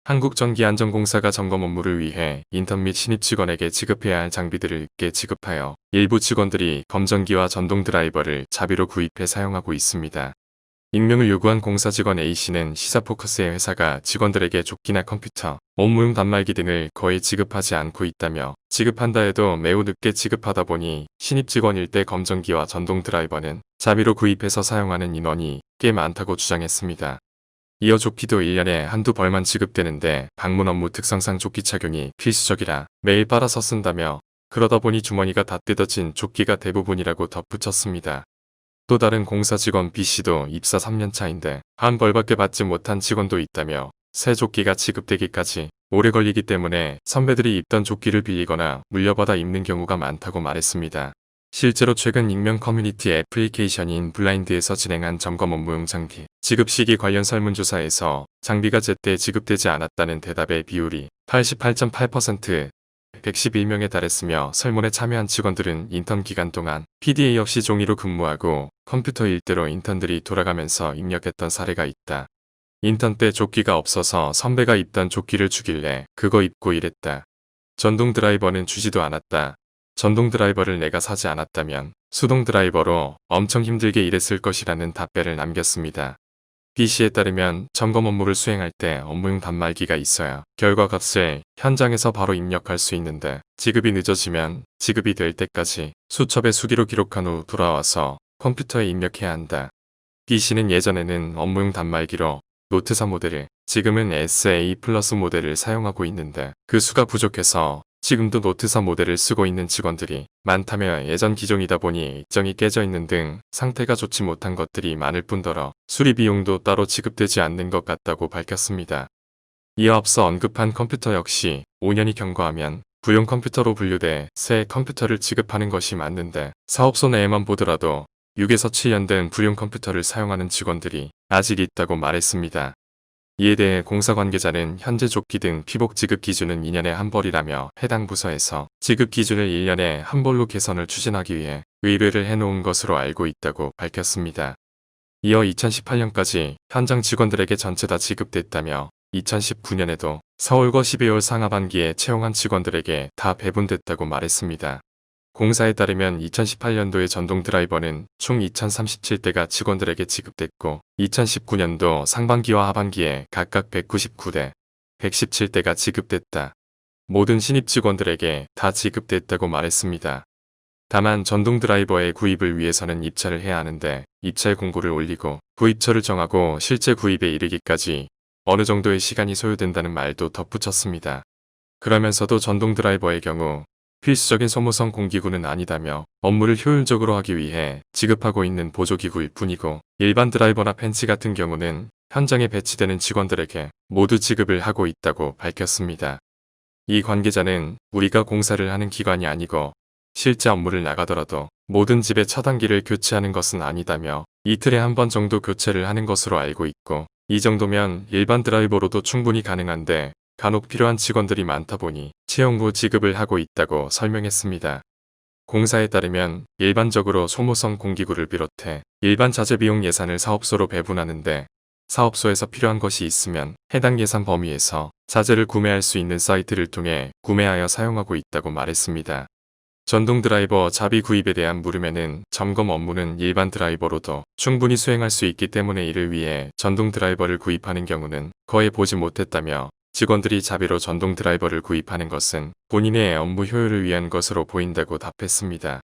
한국전기안전공사가 점검 업무를 위해 인턴 및 신입 직원에게 지급해야 할 장비들을 늦게 지급하여 일부 직원들이 검전기와 전동 드라이버를 자비로 구입해 사용하고 있습니다. 익명을 요구한 공사 직원 A씨는 시사 포커스의 회사가 직원들에게 조끼나 컴퓨터, 업무용 단말기 등을 거의 지급하지 않고 있다며 지급한다 해도 매우 늦게 지급하다 보니 신입 직원일 때 검전기와 전동 드라이버는 자비로 구입해서 사용하는 인원이 꽤 많다고 주장했습니다. 이어 조끼도 1년에 한두 벌만 지급되는데 방문 업무 특성상 조끼 착용이 필수적이라 매일 빨아서 쓴다며 그러다 보니 주머니가 다 뜯어진 조끼가 대부분이라고 덧붙였습니다. 또 다른 공사 직원 B씨도 입사 3년 차인데 한 벌밖에 받지 못한 직원도 있다며 새 조끼가 지급되기까지 오래 걸리기 때문에 선배들이 입던 조끼를 빌리거나 물려받아 입는 경우가 많다고 말했습니다. 실제로 최근 익명 커뮤니티 애플리케이션인 블라인드에서 진행한 점검 업무용 장비 지급 시기 관련 설문조사에서 장비가 제때 지급되지 않았다는 대답의 비율이 88.8%, 111명에 달했으며 설문에 참여한 직원들은 인턴 기간 동안 PDA 없이 종이로 근무하고 컴퓨터 일대로 인턴들이 돌아가면서 입력했던 사례가 있다. 인턴 때 조끼가 없어서 선배가 입던 조끼를 주길래 그거 입고 일했다. 전동 드라이버는 주지도 않았다. 전동 드라이버를 내가 사지 않았다면 수동 드라이버로 엄청 힘들게 일했을 것이라는 답변을 남겼습니다. B씨에 따르면 점검 업무를 수행할 때 업무용 단말기가 있어야 결과값을 현장에서 바로 입력할 수 있는데 지급이 늦어지면 지급이 될 때까지 수첩에 수기로 기록한 후 돌아와서 컴퓨터에 입력해야 한다. B씨는 예전에는 업무용 단말기로 노트4 모델을 지금은 SA 플러스 모델을 사용하고 있는데 그 수가 부족해서 지금도 노트4 모델을 쓰고 있는 직원들이 많다며 예전 기종이다 보니 일정이 깨져 있는 등 상태가 좋지 못한 것들이 많을 뿐더러 수리 비용도 따로 지급되지 않는 것 같다고 밝혔습니다. 이어 앞서 언급한 컴퓨터 역시 5년이 경과하면 부용 컴퓨터로 분류돼 새 컴퓨터를 지급하는 것이 맞는데 사업소 내에만 보더라도 6에서 7년 된 부용 컴퓨터를 사용하는 직원들이 아직 있다고 말했습니다. 이에 대해 공사 관계자는 현재 조끼 등 피복 지급 기준은 2년에 한 벌이라며 해당 부서에서 지급 기준을 1년에 한 벌로 개선을 추진하기 위해 의뢰를 해놓은 것으로 알고 있다고 밝혔습니다. 이어 2018년까지 현장 직원들에게 전체 다 지급됐다며 2019년에도 서울과 12월 상하반기에 채용한 직원들에게 다 배분됐다고 말했습니다. 공사에 따르면 2018년도의 전동 드라이버는 총 2037대가 직원들에게 지급됐고 2019년도 상반기와 하반기에 각각 199대, 117대가 지급됐다. 모든 신입 직원들에게 다 지급됐다고 말했습니다. 다만 전동 드라이버의 구입을 위해서는 입찰을 해야 하는데 입찰 공고를 올리고 구입처를 정하고 실제 구입에 이르기까지 어느 정도의 시간이 소요된다는 말도 덧붙였습니다. 그러면서도 전동 드라이버의 경우 필수적인 소모성 공기구는 아니다며 업무를 효율적으로 하기 위해 지급하고 있는 보조기구일 뿐이고 일반 드라이버나 펜치 같은 경우는 현장에 배치되는 직원들에게 모두 지급을 하고 있다고 밝혔습니다. 이 관계자는 우리가 공사를 하는 기관이 아니고 실제 업무를 나가더라도 모든 집의 차단기를 교체하는 것은 아니다며 이틀에 한 번 정도 교체를 하는 것으로 알고 있고 이 정도면 일반 드라이버로도 충분히 가능한데 간혹 필요한 직원들이 많다 보니 채용 후 지급을 하고 있다고 설명했습니다. 공사에 따르면 일반적으로 소모성 공기구를 비롯해 일반 자재 비용 예산을 사업소로 배분하는데 사업소에서 필요한 것이 있으면 해당 예산 범위에서 자재를 구매할 수 있는 사이트를 통해 구매하여 사용하고 있다고 말했습니다. 전동 드라이버 자비 구입에 대한 물음에는 점검 업무는 일반 드라이버로도 충분히 수행할 수 있기 때문에 이를 위해 전동 드라이버를 구입하는 경우는 거의 보지 못했다며 직원들이 자비로 전동 드라이버를 구입하는 것은 본인의 업무 효율을 위한 것으로 보인다고 답했습니다.